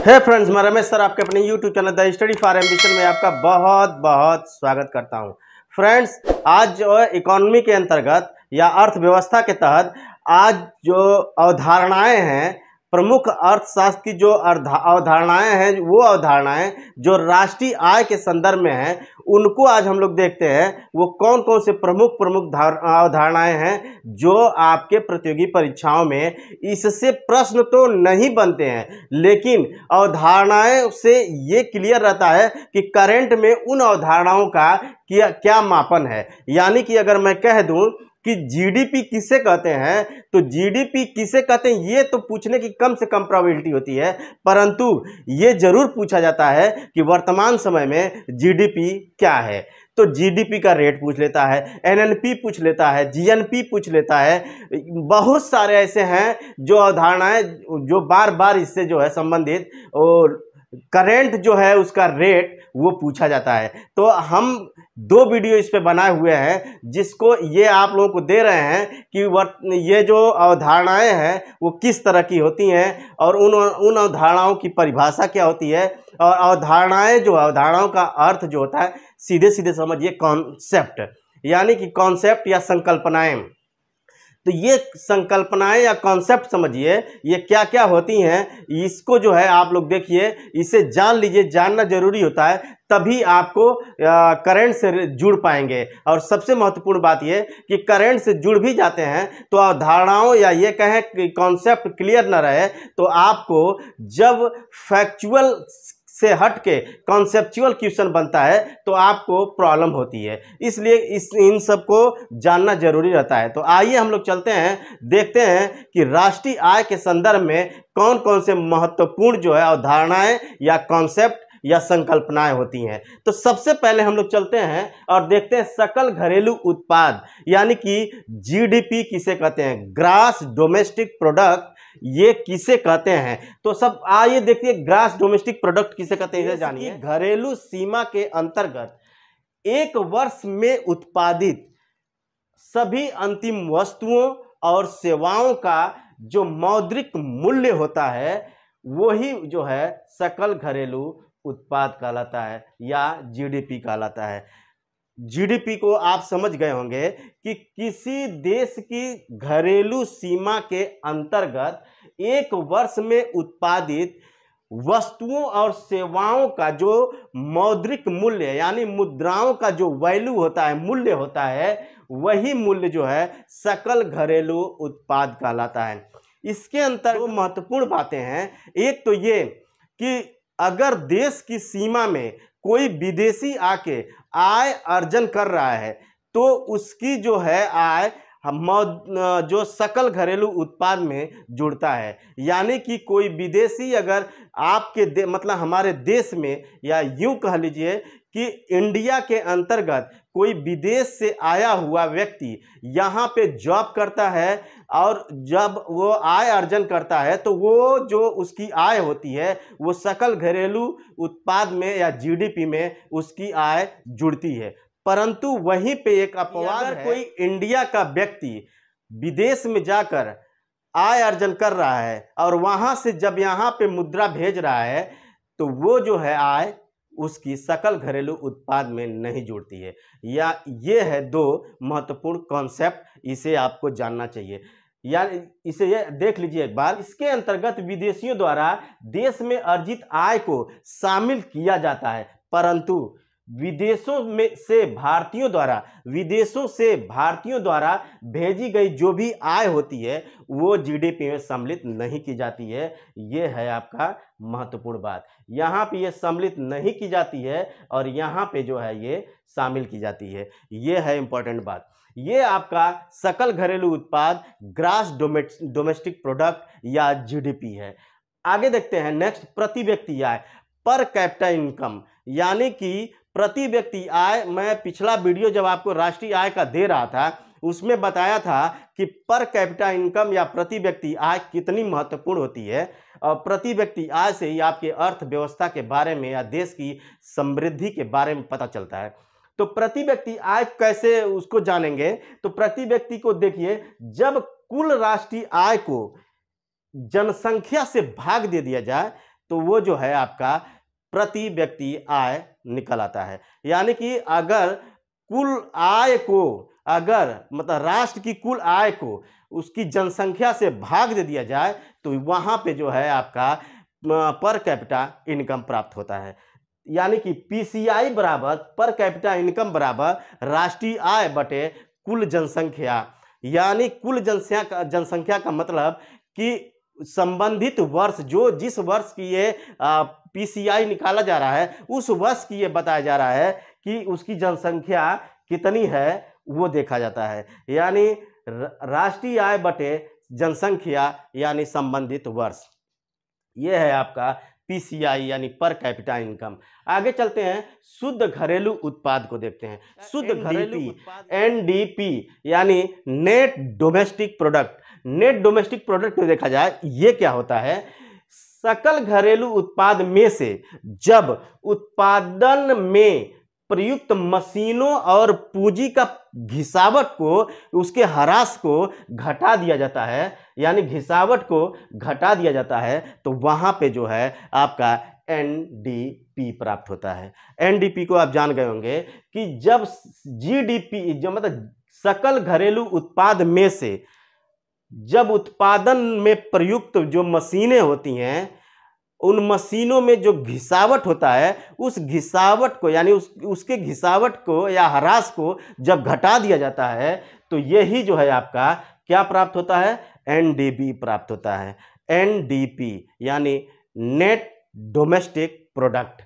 हे friends, मैं Ramesh sir आपके अपने YouTube channel the study for ambition में आपका बहुत बहुत स्वागत करता हूं। फ्रेंड्स, आज जो इकोनॉमी के अंतर्गत या अर्थव्यवस्था के तहत आज जो अवधारणाएं हैं, प्रमुख अर्थशास्त्र की जो अवधारणाएं हैं, वो अवधारणाएं जो राष्ट्रीय आय के संदर्भ में हैं, उनको आज हम लोग देखते हैं। वो कौन कौन से प्रमुख अवधारणाएं हैं जो आपके प्रतियोगी परीक्षाओं में इससे प्रश्न तो नहीं बनते हैं, लेकिन अवधारणाएं से ये क्लियर रहता है कि करंट में उन अवधारणाओं का क्या मापन है। यानी कि अगर मैं कह दूं कि जीडीपी किसे कहते हैं, तो जीडीपी किसे कहते हैं ये तो पूछने की कम से कम प्रोबेबिलिटी होती है, परंतु ये जरूर पूछा जाता है कि वर्तमान समय में जीडीपी क्या है। तो जीडीपी का रेट पूछ लेता है, एनएनपी पूछ लेता है, जीएनपी पूछ लेता है। बहुत सारे ऐसे हैं जो अवधारणाएं जो बार बार इससे जो है संबंधित, और करंट जो है उसका रेट वो पूछा जाता है। तो हम दो वीडियो इस पे बनाए हुए हैं, जिसको ये आप लोगों को दे रहे हैं कि ये जो अवधारणाएं हैं वो किस तरह की होती हैं और उन अवधारणाओं की परिभाषा क्या होती है। और अवधारणाओं का अर्थ जो होता है, सीधे सीधे समझिए कॉन्सेप्ट, यानी कि कॉन्सेप्ट या संकल्पनाएं। तो ये संकल्पनाएं या कॉन्सेप्ट समझिए ये क्या क्या होती हैं, इसको जो है आप लोग देखिए, इसे जान लीजिए। जानना जरूरी होता है, तभी आपको करंट से जुड़ पाएंगे। और सबसे महत्वपूर्ण बात ये कि करंट से जुड़ भी जाते हैं तो अवधारणाओं या ये कहें कि कॉन्सेप्ट क्लियर न रहे, तो आपको जब फैक्चुअल से हट के कॉन्सेप्चुअल क्वेश्चन बनता है तो आपको प्रॉब्लम होती है। इसलिए इन सब को जानना जरूरी रहता है। तो आइए हम लोग चलते हैं, देखते हैं कि राष्ट्रीय आय के संदर्भ में कौन कौन से महत्वपूर्ण जो है अवधारणाएं या कॉन्सेप्ट या संकल्पनाएं होती हैं। तो सबसे पहले हम लोग चलते हैं और देखते हैं सकल घरेलू उत्पाद, यानी कि जीडीपी किसे कहते हैं, ग्रास डोमेस्टिक प्रोडक्ट ये किसे कहते हैं। तो सब आइए देखिए, ग्रास डोमेस्टिक प्रोडक्ट किसे कहते हैं जानिए। घरेलू सीमा के अंतर्गत एक वर्ष में उत्पादित सभी अंतिम वस्तुओं और सेवाओं का जो मौद्रिक मूल्य होता है, वही जो है सकल घरेलू उत्पाद कहलाता है या जीडीपी कहलाता है। जीडीपी को आप समझ गए होंगे कि किसी देश की घरेलू सीमा के अंतर्गत एक वर्ष में उत्पादित वस्तुओं और सेवाओं का जो मौद्रिक मूल्य यानी मुद्राओं का जो वैल्यू होता है, मूल्य होता है, वही मूल्य जो है सकल घरेलू उत्पाद कहलाता है। इसके अंतर्गत दो महत्वपूर्ण बातें हैं। एक तो ये कि अगर देश की सीमा में कोई विदेशी आके आय अर्जन कर रहा है तो उसकी जो है आय जो सकल घरेलू उत्पाद में जुड़ता है। यानी कि कोई विदेशी अगर आपके मतलब हमारे देश में, या यूं कह लीजिए कि इंडिया के अंतर्गत कोई विदेश से आया हुआ व्यक्ति यहाँ पे जॉब करता है और जब वो आय अर्जन करता है तो वो जो उसकी आय होती है वो सकल घरेलू उत्पाद में या जीडीपी में उसकी आय जुड़ती है। परंतु वहीं पे एक अपवाद है, कोई इंडिया का व्यक्ति विदेश में जाकर आय अर्जन कर रहा है और वहां से जब यहाँ पे मुद्रा भेज रहा है तो वो जो है आय उसकी सकल घरेलू उत्पाद में नहीं जुड़ती है। या ये है दो महत्वपूर्ण कॉन्सेप्ट, इसे आपको जानना चाहिए। या इसे ये देख लीजिए एक बार। इसके अंतर्गत विदेशियों द्वारा देश में अर्जित आय को शामिल किया जाता है, परंतु विदेशों से भारतीयों द्वारा भेजी गई जो भी आय होती है वो जीडीपी में सम्मिलित नहीं की जाती है। ये है आपका महत्वपूर्ण बात। यहाँ पे ये सम्मिलित नहीं की जाती है और यहाँ पे जो है ये शामिल की जाती है। ये है इंपॉर्टेंट बात। ये आपका सकल घरेलू उत्पाद, ग्रास डोमेस्टिक प्रोडक्ट या जीडीपी है। आगे देखते हैं नेक्स्ट, प्रति व्यक्ति आय, पर कैपिटा इनकम, यानी कि प्रति व्यक्ति आय। मैं पिछला वीडियो जब आपको राष्ट्रीय आय का दे रहा था उसमें बताया था कि पर कैपिटा इनकम या प्रति व्यक्ति आय कितनी महत्वपूर्ण होती है, और प्रति व्यक्ति आय से ही आपके अर्थव्यवस्था के बारे में या देश की समृद्धि के बारे में पता चलता है। तो प्रति व्यक्ति आय कैसे उसको जानेंगे, तो प्रति व्यक्ति को देखिए, जब कुल राष्ट्रीय आय को जनसंख्या से भाग दे दिया जाए तो वो जो है आपका प्रति व्यक्ति आय निकल आता है। यानी कि अगर कुल आय को, अगर मतलब राष्ट्र की कुल आय को उसकी जनसंख्या से भाग दे दिया जाए तो वहाँ पे जो है आपका पर कैपिटा इनकम प्राप्त होता है। यानी कि पीसीआई बराबर पर कैपिटा इनकम बराबर राष्ट्रीय आय बटे कुल जनसंख्या। यानी कुल जनसंख्या का मतलब कि संबंधित वर्ष, जो जिस वर्ष की ये पीसीआई निकाला जा रहा है उस वर्ष की ये बताया जा रहा है कि उसकी जनसंख्या कितनी है वो देखा जाता है। यानी राष्ट्रीय आय बटे जनसंख्या यानी संबंधित वर्ष, ये है आपका पीसीआई यानी पर कैपिटा इनकम। आगे चलते हैं, शुद्ध घरेलू उत्पाद को देखते हैं। शुद्ध घरेलू एनडीपी यानी net domestic product. Net domestic product में देखा जाए ये क्या होता है, सकल घरेलू उत्पाद में से जब उत्पादन में प्रयुक्त मशीनों और पूंजी का घिसावट को, उसके ह्रास को घटा दिया जाता है, यानी घिसावट को घटा दिया जाता है, तो वहां पे जो है आपका एनडीपी प्राप्त होता है। एनडीपी को आप जान गए होंगे कि जब जीडीपी जो मतलब सकल घरेलू उत्पाद में से जब उत्पादन में प्रयुक्त जो मशीनें होती हैं उन मशीनों में जो घिसावट होता है उस घिसावट को यानी उसके घिसावट को या ह्रास को जब घटा दिया जाता है तो यही जो है आपका क्या प्राप्त होता है, एनडीपी प्राप्त होता है। एनडीपी यानी नेट डोमेस्टिक प्रोडक्ट,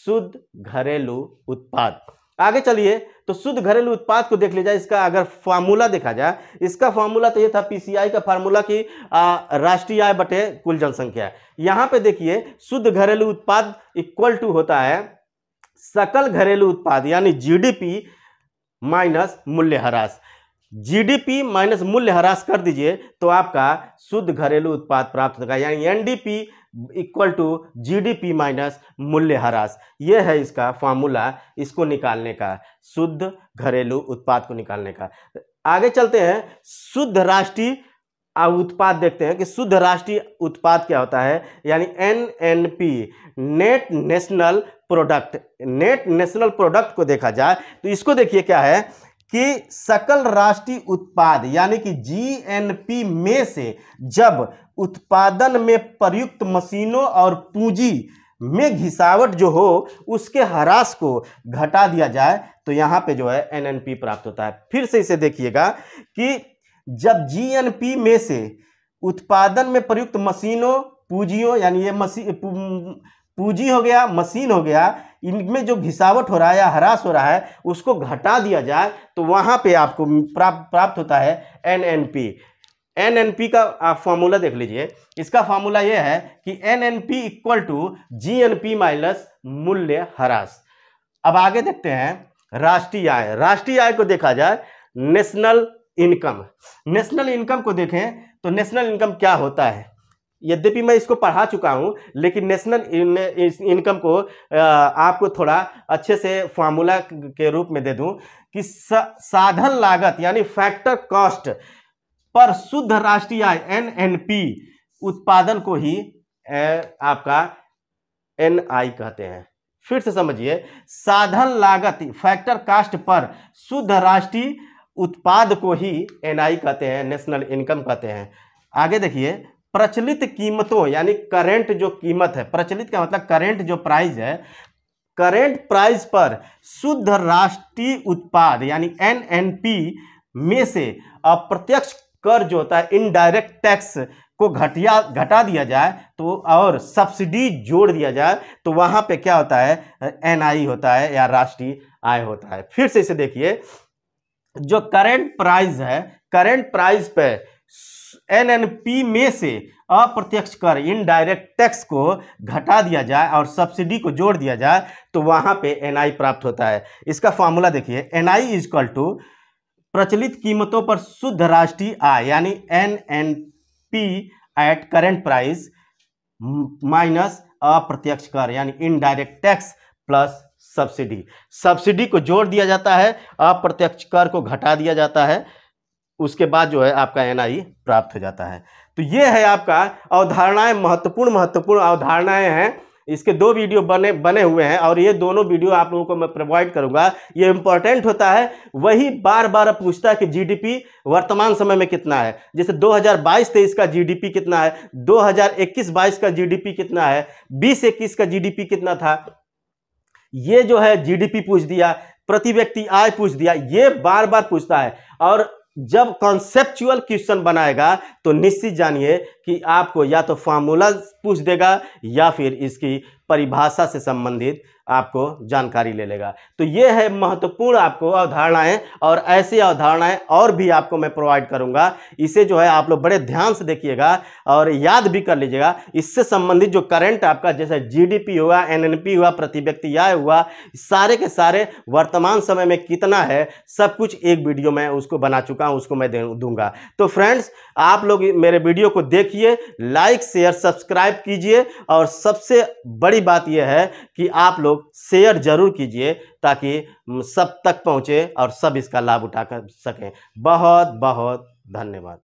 शुद्ध घरेलू उत्पाद। आगे चलिए, तो शुद्ध घरेलू उत्पाद को देख लीजिए। इसका अगर फार्मूला देखा जाए, इसका फार्मूला तो ये था पीसीआई का फार्मूला की राष्ट्रीय आय बटे कुल जनसंख्या। यहाँ पे देखिए शुद्ध घरेलू उत्पाद इक्वल टू होता है सकल घरेलू उत्पाद यानी जीडीपी माइनस मूल्यह्रास। जीडीपी माइनस मूल्यह्रास कर दीजिए तो आपका शुद्ध घरेलू उत्पाद प्राप्त होगा, यानी NDP equal to GDP minus मूल्यह्रास। ये है इसका फार्मूला इसको निकालने का, शुद्ध घरेलू उत्पाद को निकालने का। आगे चलते हैं, शुद्ध राष्ट्रीय उत्पाद देखते हैं कि शुद्ध राष्ट्रीय उत्पाद क्या होता है, यानी NNP net national product. Net national product को देखा जाए तो इसको देखिए क्या है कि सकल राष्ट्रीय उत्पाद यानी कि जीएनपी में से जब उत्पादन में प्रयुक्त मशीनों और पूंजी में घिसावट जो हो उसके ह्रास को घटा दिया जाए तो यहाँ पे जो है एनएनपी प्राप्त होता है। फिर से इसे देखिएगा कि जब जीएनपी में से उत्पादन में प्रयुक्त मशीनों पूंजियों यानी ये पूंजी हो गया, मशीन हो गया, इनमें जो घिसावट हो रहा है या ह्रास हो रहा है उसको घटा दिया जाए तो वहां पे आपको प्राप्त होता है एनएनपी। एनएनपी का फॉर्मूला देख लीजिए। इसका फॉर्मूला यह है कि NNP equal to GNP minus मूल्यह्रास। अब आगे देखते हैं राष्ट्रीय आय। राष्ट्रीय आय को देखा जाए नेशनल इनकम। नेशनल इनकम को देखें तो नेशनल इनकम क्या होता है, यद्यपि मैं इसको पढ़ा चुका हूं लेकिन नेशनल इनकम को आपको थोड़ा अच्छे से फार्मूला के रूप में दे दूं कि साधन लागत यानी फैक्टर कॉस्ट पर शुद्ध राष्ट्रीय आय एनएनपी उत्पादन को ही आपका एनआई कहते हैं। फिर से समझिए, साधन लागत फैक्टर कॉस्ट पर शुद्ध राष्ट्रीय उत्पाद को ही एनआई कहते हैं, नेशनल इनकम कहते हैं। आगे देखिए, प्रचलित कीमतों यानी करेंट जो कीमत है, प्रचलित का मतलब करेंट जो प्राइस है, करेंट प्राइस पर शुद्ध राष्ट्रीय उत्पाद यानी एनएनपी में से अप्रत्यक्ष कर जो होता है इनडायरेक्ट टैक्स को घटा दिया जाए तो और सब्सिडी जोड़ दिया जाए तो वहां पे क्या होता है, एनआई होता है या राष्ट्रीय आय होता है। फिर से इसे देखिए, जो करेंट प्राइस है, करेंट प्राइस पे एनएनपी में से अप्रत्यक्ष कर इनडायरेक्ट टैक्स को घटा दिया जाए और सब्सिडी को जोड़ दिया जाए तो वहां पे एनआई प्राप्त होता है। इसका फॉर्मूला देखिए, एनआई इज इक्वल टू प्रचलित कीमतों पर शुद्ध राष्ट्रीय आय यानी NNP at current price minus अप्रत्यक्ष कर यानी indirect tax plus subsidy. Subsidy को जोड़ दिया जाता है, अप्रत्यक्ष कर को घटा दिया जाता है, उसके बाद जो है आपका एनआई प्राप्त हो जाता है। तो ये है आपका अवधारणाएं, महत्वपूर्ण अवधारणाएं हैं। इसके 2 वीडियो बने हुए हैं और ये दोनों वीडियो आप लोगों को मैं प्रोवाइड करूंगा। ये इंपॉर्टेंट होता है, वही बार बार पूछता है कि जीडीपी वर्तमान समय में कितना है। जैसे 2022-23 का जीडीपी कितना है, 2021-22 का जीडीपी कितना है, 20-21 का जीडीपी कितना था, ये जो है जीडीपी पूछ दिया, प्रति व्यक्ति आय पूछ दिया, ये बार बार पूछता है। और जब कॉन्सेप्चुअल क्वेश्चन बनाएगा तो निश्चित जानिए कि आपको या तो फार्मूला पूछ देगा या फिर इसकी परिभाषा से संबंधित आपको जानकारी ले लेगा। तो ये है महत्वपूर्ण आपको अवधारणाएं, और ऐसी अवधारणाएं और भी आपको मैं प्रोवाइड करूंगा। इसे जो है आप लोग बड़े ध्यान से देखिएगा और याद भी कर लीजिएगा। इससे संबंधित जो करंट आपका जैसे जीडीपी हुआ, एनएनपी हुआ, प्रति व्यक्ति आय हुआ, सारे के सारे वर्तमान समय में कितना है, सब कुछ एक वीडियो में उसको बना चुका हूं, उसको मैं दूंगा। तो फ्रेंड्स, आप लोग मेरे वीडियो को देखिए, लाइक शेयर सब्सक्राइब कीजिए, और सबसे बड़ी बात यह है कि आप लोग शेयर जरूर कीजिए ताकि सब तक पहुंचे और सब इसका लाभ उठा कर सकें। बहुत बहुत धन्यवाद।